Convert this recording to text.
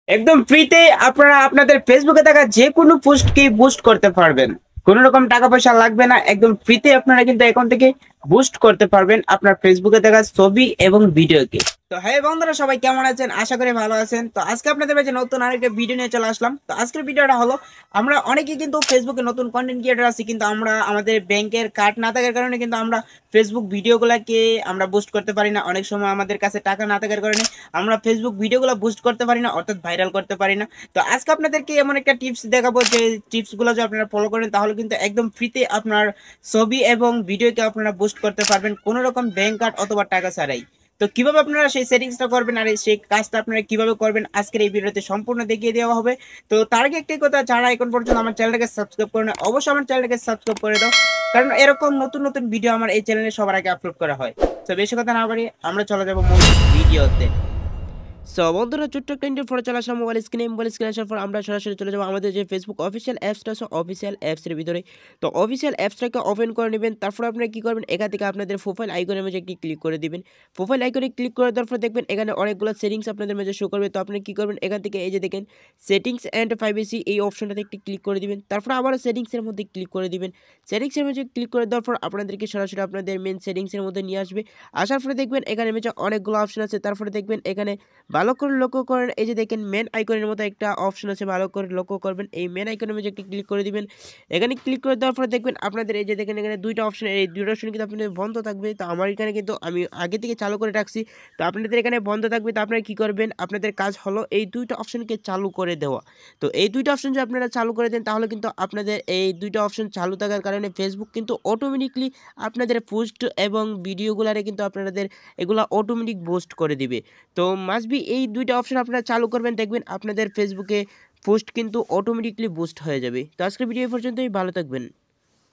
একদম ফ্রিতে আপনারা আপনাদের ফেসবুকে থাকা যেকোনো পোস্টকে বুস্ট করতে পারবেন। কোন রকম টাকা পয়সা লাগবে না। একদম ফ্রিতে আপনারা কিন্তু এখন থেকে বুস্ট করতে পারবেন আপনার ফেসবুকে থাকা ছবি এবং ভিডিওকে। তো হ্যাঁ বন্ধুরা, সবাই কেমন আছেন? আশা করি ভালো আছেন। তো আজকে আপনাদের মাঝে নতুন আরেকটা ভিডিও নিয়ে চলে আসলাম। তো আজকের ভিডিওটা হলো, আমরা অনেকেই কিন্তু ফেসবুকে নতুন কন্টেন্ট ক্রিয়েটর আছি, কিন্তু আমরা আমাদের ব্যাংকের কার্ড না থাকার কারণে কিন্তু আমরা ফেসবুক ভিডিওগুলোকে আমরা বুস্ট করতে পারি না। অনেক সময় আমাদের কাছে টাকা না থাকার কারণে আমরা ফেসবুক ভিডিওগুলো বুস্ট করতে পারি না, অর্থাৎ ভাইরাল করতে পারি না। তো আজকে আপনাদেরকে এমন একটা টিপস দেখাবো, যে টিপসগুলো যদি আপনারা ফলো করেন তাহলে কিন্তু একদম ফ্রিতে আপনার ছবি এবং ভিডিওকে আপনারা বুস্ট করতে পারবেন কোনো রকম ব্যাংক কার্ড অথবা টাকা ছাড়াই। তো কিভাবে আপনারা সেই সেটিংসটা করবেন আর সেই কাজটা আপনারা কিভাবে করবেন আজকের এই ভিডিওতে সম্পূর্ণ দেখিয়ে দেওয়া হবে। তো তার আগে একটাই কথা, যারা এখন পর্যন্ত আমার চ্যানেলটাকে সাবস্ক্রাইব করে না, অবশ্যই আমার চ্যানেলটাকে সাবস্ক্রাইব করে দাও, কারণ এরকম নতুন নতুন ভিডিও আমার এই চ্যানেলে সবার আগে আপলোড করা হয়। তো বেশি কথা না বাড়িয়ে আমরা চলে যাবো মূল ভিডিওতে। সো বন্ধুরা, ছোট্ট একটা ইন্টার ফোনে চলে আসলাম মোবাইল স্ক্রিনে আসার পর আমরা সরাসরি চলে যাবো আমাদের যে ফেসবুক অফিসিয়াল অ্যাপসটা আছে, অফিসিয়াল অ্যাপসের ভিতরে। তো অফিসিয়াল অ্যাপসটাকে ওপেন করে নেবেন। তারপর আপনারা কি করবেন, এখান থেকে আপনাদের প্রোফাইল আইকনের মাঝে একটি ক্লিক করে দিবেন। প্রোফাইল আইকনে ক্লিক করে দেওয়ার পর দেখবেন এখানে অনেকগুলো সেটিংস আপনাদের মাঝে শো করবে। তো আপনি কি করবেন, এখান থেকে এই যে দেখেন সেটিংস অ্যান্ড প্রাইভেসি, এই অপশনটাতে একটি ক্লিক করে দিবেন। তারপর আবারও সেটিংসের মধ্যে ক্লিক করে দিবেন। সেটিংসের মধ্যে ক্লিক করে দেওয়ার পর আপনাদেরকে সরাসরি আপনাদের মেন সেটিংসের মধ্যে নিয়ে আসবে। আসার পরে দেখবেন এখানে মেঝে অনেকগুলো অপশন আছে। তারপরে দেখবেন এখানে ভালো করে লক্ষ্য করেন, এই যে দেখেন মেন আইকনের মতো একটা অপশন আছে, ভালো করে লক্ষ্য করবেন। এই মেন আইকনের মধ্যে একটি ক্লিক করে দিবেন। এখানে ক্লিক করে দেওয়ার পরে দেখবেন আপনাদের এই যে দেখেন এখানে দুইটা অপশন, এই দুইটা অপশন কিন্তু আপনাদের বন্ধ থাকবে। তো আমার এখানে কিন্তু আমি আগে থেকে চালু করে রাখছি, তো আপনাদের এখানে বন্ধ থাকবে। তো আপনারা কি করবেন, আপনাদের কাজ হলো এই দুইটা অপশনকে চালু করে দেওয়া। তো এই দুইটা অপশন যদি আপনারা চালু করে দেন তাহলে কিন্তু আপনাদের এই দুইটা অপশন চালু থাকার কারণে ফেসবুক কিন্তু অটোমেটিকলি আপনাদের পোস্ট এবং ভিডিওগুলারে কিন্তু আপনাদের এগুলা অটোমেটিক বুস্ট করে দিবে। তো মাস্ট বি এই দুইটা অপশন আপনারা চালু করবেন, দেখবেন আপনাদের ফেসবুকে পোস্ট কিন্তু অটোমেটিকলি বুস্ট হয়ে যাবে। তো আজকের ভিডিও এই পর্যন্তই, ভালো থাকবেন।